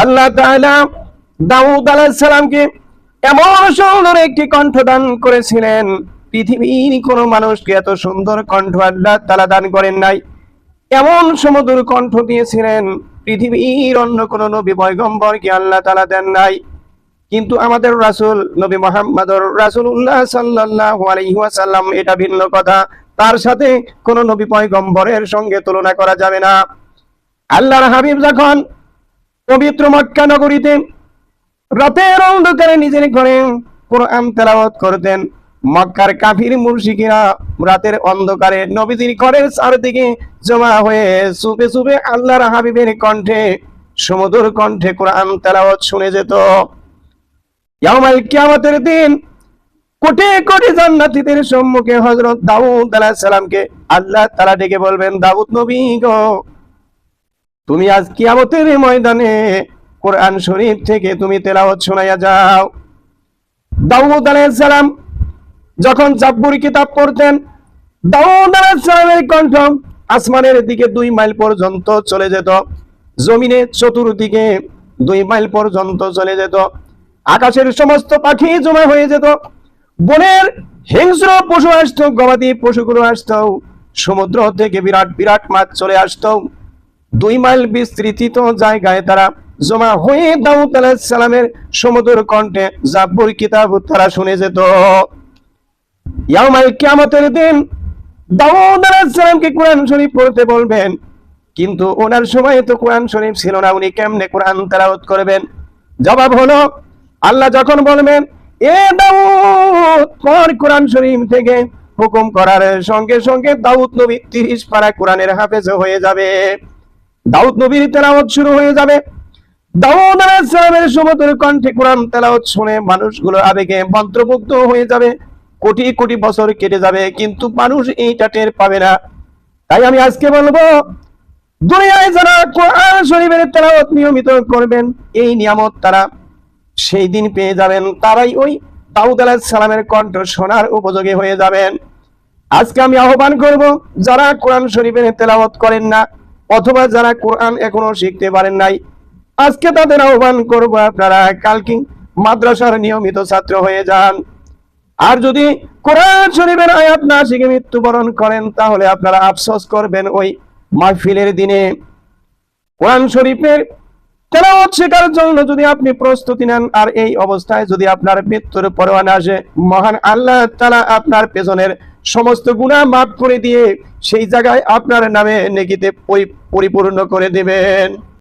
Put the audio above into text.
আল্লাহ তাআলা দাউদ আলাইহিস সালামকে এমন সুন্দর একটি কণ্ঠ দান করেছিলেন, পৃথিবীর কোন মানুষকে এত সুন্দর কণ্ঠ আল্লাহ তাআলা দান করেন নাই। এমন সুমধুর কণ্ঠ দিয়েছিলেন, পৃথিবীর অন্য কোন নবী পয়গম্বরকে আল্লাহ তাআলা দেন নাই। কিন্তু আমাদের রাসূল নবী মুহাম্মদুর রাসূলুল্লাহ সাল্লাল্লাহু আলাইহি ওয়াসাল্লাম, এটা ভিন্ন কথা। তার সাথে কোন নবী পয়গম্বরের সঙ্গে তুলনা করা যাবে না। আল্লাহর হাবিব যখন পবিত্র মক্কা নগরীতে রাতের অন্ধকারে নিজের ঘরে কোরআন তেলাওয়াত করতেন, মক্কার কাফির মুশরিকরা রাতের অন্ধকারে নবীজির ঘরের চারদিকে জমা হয়ে চুপে চুপে আল্লাহর হাবিবের কণ্ঠে, সুমধুর কণ্ঠে কোরআন তেলাওয়াত শুনে যেত। ইয়াউমাল কিয়ামতের দিন কোটি কোটি জান্নাতীদের সম্মুখে হযরত দাউদ আলাইহিস সালামকে আল্লাহ তাআলা ডেকে বলবেন, দাউদ নবী গো, তুমি আজ কিয়ামতের ময়দানে কোরআন শরীফ থেকে তুমি তেলাওয়াত শোনাইয়া যাও। দাউদ আলাইহিস সালাম যখন জাব্বুর কিতাব পড়তেন, দাউদ আলাইহিস সালামের কণ্ঠ আসমানের দিকে 2 মাইল পর্যন্ত চলে যেত, জমিনে চতুর্দিকে 2 মাইল পর্যন্ত চলে যেত। আকাশের সমস্ত পাখি জমা হয়ে যেত, বনের হিংস্র পশু আসতো, গবাদি পশুগুলো আসতো, সমুদ্র থেকে বিরাট বিরাট মাছ চলে আসতো। 2 মাইল বিস্তৃত জায়গায় তারা জমা হয়ে দাউদ আলাইহিস সালামের সুমধুর কণ্ঠে জাব্বুর কিতাব তারা শুনে যেত। ইয়াউমাল কিয়ামতের দিন দাউদ আলাইহিস সালামকে কোরআন শরীফ পড়তে বলবেন, কিন্তু ওনার সময় তো কোরআন শরীফ ছিল না, উনি কেমনে কোরআন তেলাওয়াত করবেন? জবাব হলো, আল্লাহ যখন বলবেন এ দাউদ পড় কোরআন শরীফ থেকে, হুকুম করার সঙ্গে সঙ্গে দাউদ নবী 30 পারা কোরআনের হাফেজ হয়ে যাবে। দাউদ নবীর তেলাওয়াত শুরু হয়ে যাবে। দাউদ আলাইহিস সালামের সুমধুর কণ্ঠে কোরআন তেলাওয়াত শুনে মানুষগুলো আবেগে মন্ত্রমুগ্ধ হয়ে যাবে। কোটি কোটি বছর কেটে যাবে, কিন্তু মানুষ এইটা টের পাবে না। তাই আমি আজকে বলবো, দুনিয়ায় যারা কোরআন শরীফের তেলাওয়াত নিয়মিত করবেন, এই নিয়ামত তারা সেই দিন পেয়ে যাবেন, তারাই ওই দাউদ আলাইহিস সালামের কণ্ঠ শোনার উপযোগী হয়ে যাবেন। আজকে আমি আহ্বান করব, যারা কোরআন শরীফের তেলাওয়াত করেন না অথবা যারা কোরআন এখনো শিখতে পারেন নাই, আজকে তাদের আহ্বান করব, আপনারা কালকে মাদ্রাসার নিয়মিত ছাত্র হয়ে যান। আর যদি কোরআন শরীফের আয়াত না শিখে মৃত্যুবরণ করেন, তাহলে আপনারা আফসোস করবেন ওই মাহফিলের দিনে। কোরআন শরীফের তেলাওয়াত শেখার জন্য যদি আপনি প্রস্তুতি নেন, আর এই অবস্থায় যদি আপনার মৃত্যুর পরোয়া না আসে, মহান আল্লাহ তাআলা আপনার পেছনের সমস্ত গুনাহ মাফ করে দিয়ে সেই জায়গায় আপনার নামে নেকিতে পরিপূর্ণ করে দিবেন।